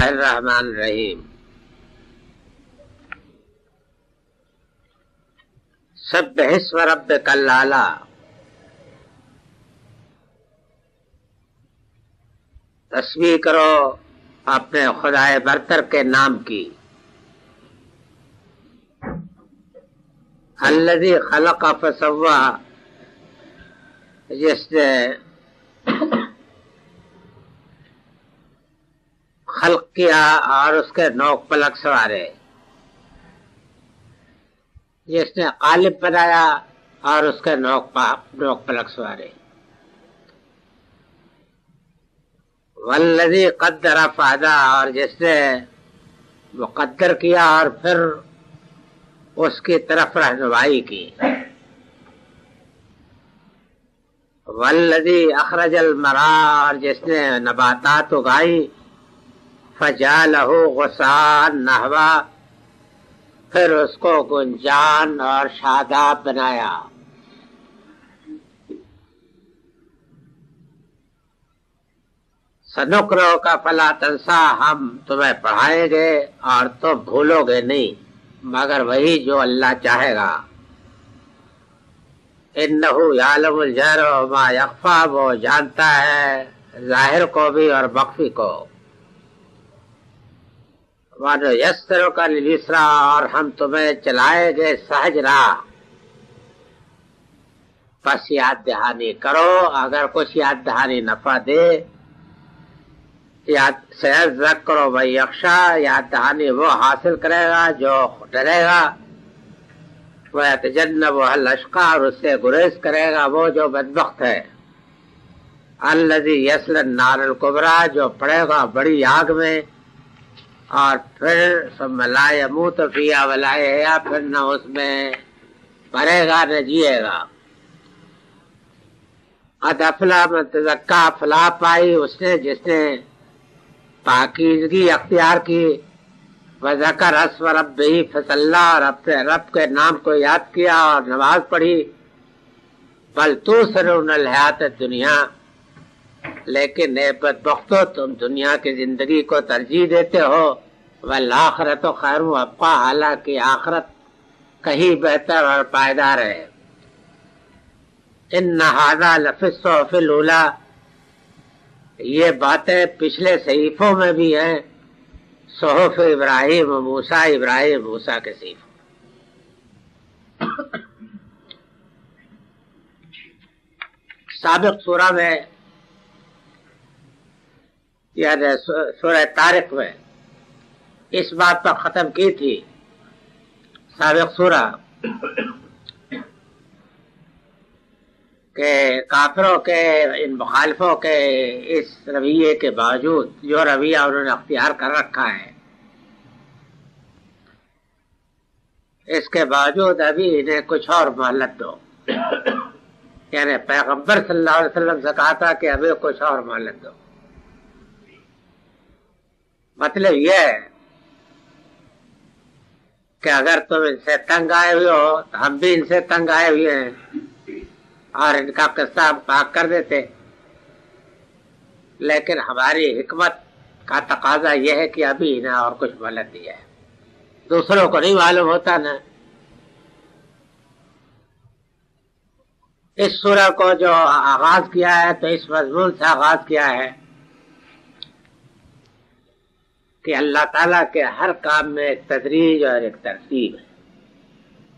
الرحمن الرحیم. سبح اسم ربک الاعلی. تسبیح کرو اپنے خدائے برتر کے نام کی. الذی خلق فسوی، جس نے خلق کیا اور اس کے نوک پلک سوارے، جس نے قالب بنایا اور اس کے نوک پلک سوارے. والذی قدر فہدی، اور جس نے مقدر کیا اور پھر اس کی طرف رہنمائی کی. والذی اخرج المرعی، اور جس نے نباتات اگائی. فجعلہ غثاء نحوا، پھر اس کو گنجان اور شاداب بنایا. سنقرؤ کا فلا تنسیٰ، ہم تمہیں پڑھائیں گے اور تم بھولو گے نہیں مگر وہی جو اللہ چاہے گا. انہ یعلم الجہر وما یخفی، وہ جانتا ہے ظاہر کو بھی اور مخفی کو. وَنُيَسِّرُكَ لِلْيُسْرَىٰ، اور ہم تمہیں چلائیں گے سہج راہ. پس یاد دہانی کرو، اگر کچھ یاد دہانی نفع دے. سَيَذَّكَّرُ مَن يَخْشَىٰ، یاد دہانی وہ حاصل کرے گا جو ڈرے گا. وَيَتَجَنَّبُهَا الْأَشْقَىٰ، اور اس سے گریز کرے گا وہ جو بدبخت ہے. الَّذِي يَصْلَى النَّارَ الْكُبْرىٰ، جو پڑے گا بڑی آگ میں اور پھر ثم لا يموت فیہا ولا یحییٰ، پھر نہ اس میں مرے گا نہ جیے گا. قد افلح من تزکیٰ، فلاح پائی اس نے جس نے پاکیزگی اختیار کی. وذکر اسم ربہ فصلی، اور اپنے رب کے نام کو یاد کیا اور نماز پڑھی. بل تؤثرون الحیاۃ الدنیا، لیکن اے بدبختو تم دنیا کی زندگی کو ترجیح دیتے ہو. والآخرۃ خیر وابقیٰ، حالانکہ آخرت کہیں بہتر اور پائیدار ہے. ان ھذا لفی الصحف الاولیٰ، یہ باتیں پچھلے صحیفوں میں بھی ہیں. صحف ابراہیم و موسیٰ، ابراہیم موسیٰ کے صحیفوں. سابق سورہ میں یعنی سورہ طارق میں اس بات پر ختم کی تھی سابق سورہ کہ کافروں کے، ان مخالفوں کے اس رویے کے باوجود، جو رویہ انہوں نے اختیار کر رکھا ہے، اس کے باوجود ابھی انہیں کچھ اور مہلت دو. یعنی پیغمبر صلی اللہ علیہ وسلم سے کہا تھا کہ ابھی کچھ اور مہلت دو. مطلب یہ ہے کہ اگر تم ان سے تنگ آئے ہوئے ہو تو ہم بھی ان سے تنگ آئے ہوئے ہیں اور ان کا قصہ ہم پاک کر دیتے. لیکن ہماری حکمت کا تقاضا یہ ہے کہ ابھی انہیں اور کچھ مہلت دیا ہے. دوسروں کو نہیں معلوم ہوتا نا. اس سورہ کو جو آغاز کیا ہے تو اس مضمون سے آغاز کیا ہے کہ اللہ تعالیٰ کے ہر کام میں ایک تدریج اور ایک ترتیب ہے.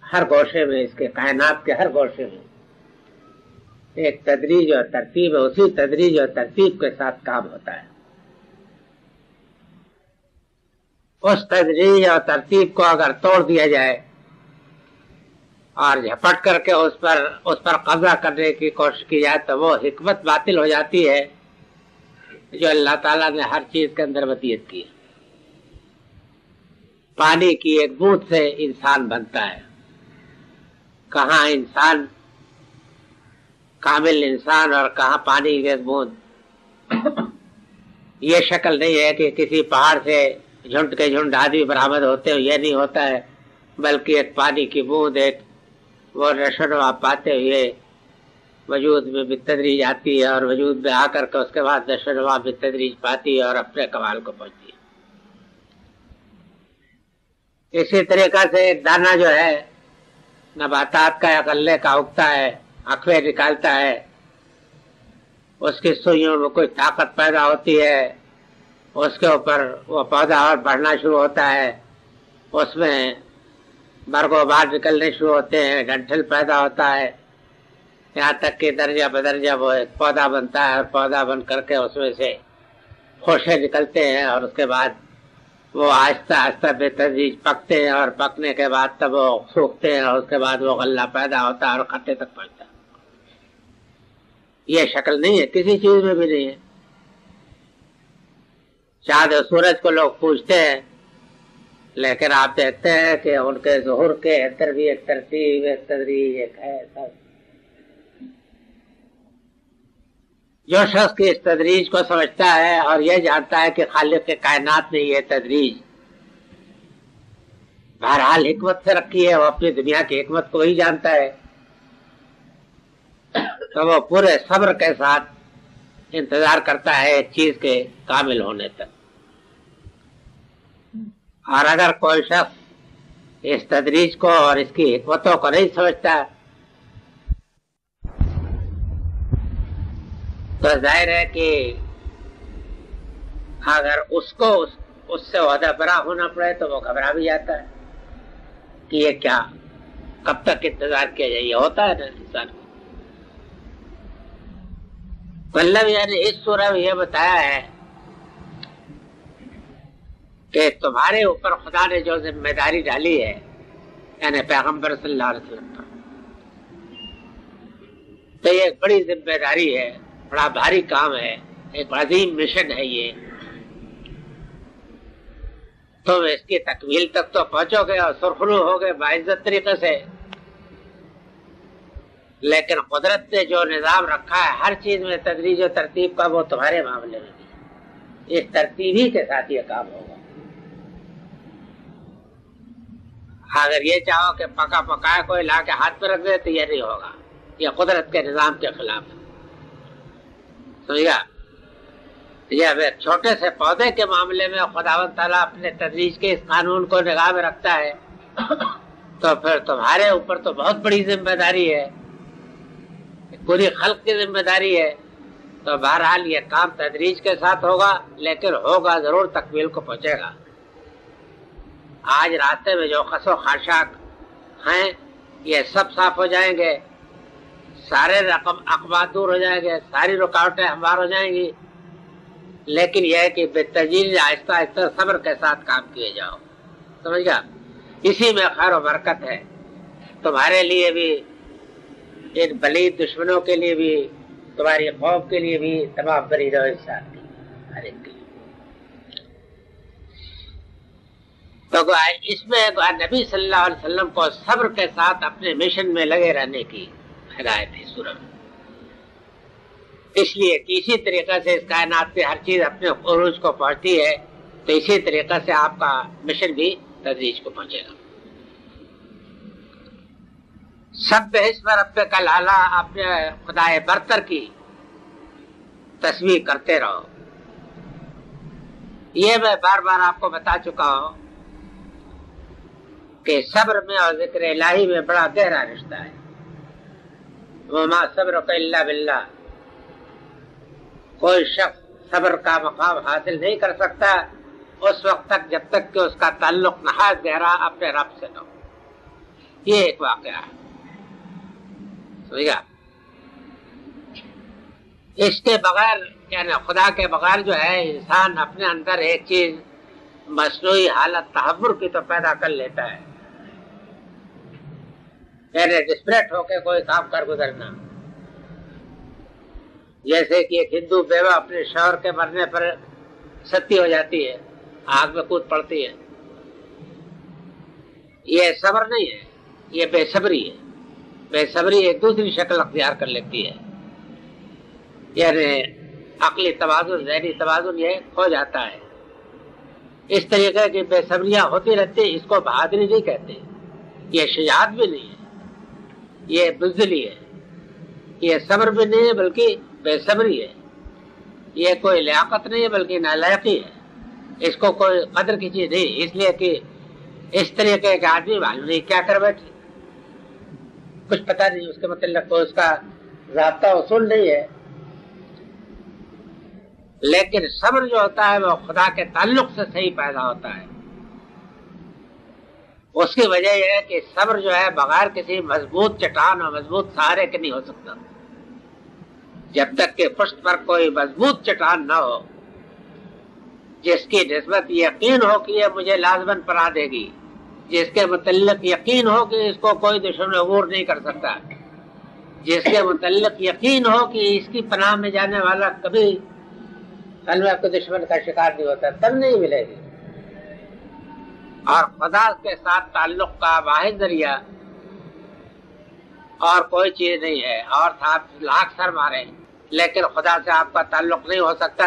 ہر گوشے میں، اس کے کائنات کے ہر گوشے میں ایک تدریج اور ترتیب ہے. اسی تدریج اور ترتیب کے ساتھ کام ہوتا ہے. اس تدریج اور ترتیب کو اگر توڑ دیا جائے اور جھپٹ کر کے اس پر قبضہ کرنے کی کوشش کی جائے تو وہ حکمت باطل ہو جاتی ہے جو اللہ تعالیٰ نے ہر چیز کے اندر وصیت کی. پانی کی ایک بوند سے انسان بنتا ہے. کہاں انسان کامل انسان اور کہاں پانی کی ایک بوند. یہ شکل نہیں ہے کہ کسی پہاڑ سے جھنڈ کے جھنڈ آدمی برآمد ہوتے ہو، یہ نہیں ہوتا ہے، بلکہ ایک پانی کی بوند، ایک وہ نشو پاتے ہوئے وجود میں بالتدریج آتی ہے اور وجود میں آ کر کے اس کے بعد نشو بالتدریج پاتی ہے اور اپنے کمال کو پہنچتی ہے. اسی طریقہ سے ایک دانہ جو ہے نباتات کا یا غلے کا اگتا ہے، اخوے نکالتا ہے، اس کی سوئیوں میں کوئی طاقت پیدا ہوتی ہے، اس کے اوپر وہ پودا اور بڑھنا شروع ہوتا ہے، اس میں برگ و بار نکلنے شروع ہوتے ہیں، ڈنٹھل پیدا ہوتا ہے، یہاں تک کہ درجہ بدرجہ وہ ایک پودا بنتا ہے، اور پودا بن کر کے اس میں سے خوشے نکلتے ہیں، اور اس کے بعد وہ آہستہ آہستہ بے تدریج پکتے ہیں، اور پکنے کے بعد تب وہ سوکھتے ہیں، اور اس کے بعد وہ غلہ پیدا ہوتا ہے اور کھٹے تک پہنچتا ہے۔ یہ شکل نہیں ہے، کسی چیز میں بھی نہیں ہے۔ چاند و سورج کو لوگ پوجتے ہیں، لیکن آپ دیکھتے ہیں کہ ان کے ظہور کے اندر بھی ایک ترتیب، ایک تدریج، ایک ہے سب۔ جو شخص کی اس تدریج کو سمجھتا ہے اور یہ جانتا ہے کہ خالق کے کائنات نے یہ تدریج بہرحال حکمت سے رکھی ہے، وہ اپنی دنیا کی حکمت کو ہی جانتا ہے، تو وہ پورے صبر کے ساتھ انتظار کرتا ہے ایک چیز کے کامل ہونے تک۔ اور اگر کوئی شخص اس تدریج کو اور اس کی حکمتوں کو نہیں سمجھتا تو ظاہر ہے کہ اگر اس کو اس سے عہدہ برا ہونا پڑے تو وہ گھبرا بھی جاتا ہے کہ یہ کیا، کب تک انتظار کیا جائے، یہ ہوتا ہے نا انسان کو۔ مطلب یعنی اس سورہ میں یہ بتایا ہے کہ تمہارے اوپر خدا نے جو ذمہ داری ڈالی ہے، یعنی پیغمبر صلی اللہ علیہ وسلم پر، تو یہ ایک بڑی ذمہ داری ہے، بڑا بھاری کام ہے، ایک عظیم مشن ہے یہ۔ تم اس کی تکمیل تک تو پہنچو گے اور سرخرو ہوگے باعزت طریقے سے، لیکن قدرت نے جو نظام رکھا ہے ہر چیز میں تدریج و ترتیب کا، وہ تمہارے معاملے میں بھی اس ترتیب ہی کے ساتھ یہ کام ہوگا۔ اگر یہ چاہو کہ پکا پکایا کوئی لا کے ہاتھ پہ رکھ دے تو یہ نہیں ہوگا، یہ قدرت کے نظام کے خلاف ہے، سمجھا؟ یہ ایک چھوٹے سے پودے کے معاملے میں خداوند تعالیٰ اپنے تدریج کے اس قانون کو نگاہ میں رکھتا ہے، تو پھر تمہارے اوپر تو بہت بڑی ذمہ داری ہے، پوری خلق کی ذمہ داری ہے۔ تو بہرحال یہ کام تدریج کے ساتھ ہوگا، لیکن ہوگا ضرور، تکمیل کو پہنچے گا۔ آج راستے میں جو خس و خاشاک ہیں یہ سب صاف ہو جائیں گے، سارے رقم عقبات دور ہو جائیں گے، ساری رکاوٹیں ہموار ہو جائیں گی، لیکن یہ ہے کہ بالتدریج آہستہ آہستہ صبر کے ساتھ کام کیے جاؤ، سمجھ گیا؟ اسی میں خیر و برکت ہے، تمہارے لیے بھی، ان بلید دشمنوں کے لیے بھی، تمہاری قوم کے لیے بھی، تمام بریدوں انسان کے ہر ایک کے لیے۔ تو اس میں نبی صلی اللہ علیہ وسلم کو صبر کے ساتھ اپنے مشن میں لگے رہنے کی ہدایت ہے سورہ میں، اس لیے کہ اسی طریقے سے اس کائنات سے ہر چیز اپنے عروج کو پہنچتی ہے، تو اسی طریقے سے آپ کا مشن بھی تدریج کو پہنچے گا۔ سب اسم ربک الاعلی، اپنے خدا برتر کی تسبیح کرتے رہو۔ یہ میں بار بار آپ کو بتا چکا ہوں کہ صبر میں اور ذکر الہی میں بڑا گہرا رشتہ ہے۔ وما صبرک الا باللہ، کوئی شخص صبر کا مقام حاصل نہیں کر سکتا اس وقت تک جب تک کہ اس کا تعلق نہایت گہرا اپنے رب سے نہ ہو۔ یہ ایک واقعہ ہے، سمجھا؟ اس کے بغیر، یعنی خدا کے بغیر جو ہے، انسان اپنے اندر ایک چیز مصنوعی حالت تحور کی تو پیدا کر لیتا ہے، یعنی ڈسپریٹ ہو کے کوئی کام کر گزرنا، جیسے کہ ایک ہندو بیوہ اپنے شوہر کے مرنے پر ستی ہو جاتی ہے، آگ میں کود پڑتی ہے۔ یہ صبر نہیں ہے، یہ بے صبری ہے۔ بے صبری ایک دوسری شکل اختیار کر لیتی ہے، یعنی عقلی توازن، ذہنی توازن یہ کھو جاتا ہے۔ اس طریقے کی بے صبریاں ہوتی رہتی ہیں، اس کو بہادری نہیں کہتے، یہ شجاعت بھی نہیں ہے، یہ بزدلی ہے، یہ صبر بھی نہیں ہے بلکہ بے صبری ہے، یہ کوئی لیاقت نہیں ہے بلکہ نالائقی ہے، اس کو کوئی قدر کی چیز نہیں، اس لیے کہ اس طریقے کا آدمی معلوم نہیں کیا کر بیٹھے، کچھ پتہ نہیں اس کے متعلق، کوئی اس کا ضابطہ اصول نہیں ہے. لیکن صبر جو ہوتا ہے وہ خدا کے تعلق سے صحیح پیدا ہوتا ہے. اس کی وجہ یہ ہے کہ صبر جو ہے بغیر کسی مضبوط چٹان اور مضبوط سہارے کے نہیں ہو سکتا. جب تک کہ پشت پر کوئی مضبوط چٹان نہ ہو جس کی نسبت یقین ہو کہ یہ مجھے لازماً پناہ دے گی، جس کے متعلق یقین ہو کہ اس کو کوئی دشمن عبور نہیں کر سکتا، جس کے متعلق یقین ہو کہ اس کی پناہ میں جانے والا کبھی اللہ کو دشمن کا شکار نہیں ہوتا، تب نہیں ملے گی. اور خدا کے ساتھ تعلق کا واحد ذریعہ اور کوئی چیز نہیں ہے. اور آپ لاکھ سر مارے لیکن خدا سے آپ کا تعلق نہیں ہو سکتا،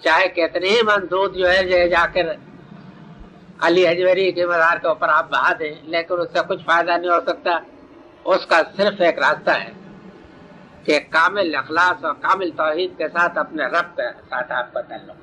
چاہے کتنی ہی منسوخ جو ہے جا کر علی حجویری کے مزار کے اوپر آپ بہا دیں، لیکن اس سے کچھ فائدہ نہیں ہو سکتا. اس کا صرف ایک راستہ ہے کہ کامل اخلاص اور کامل توحید کے ساتھ اپنے رب کے ساتھ آپ کا تعلق.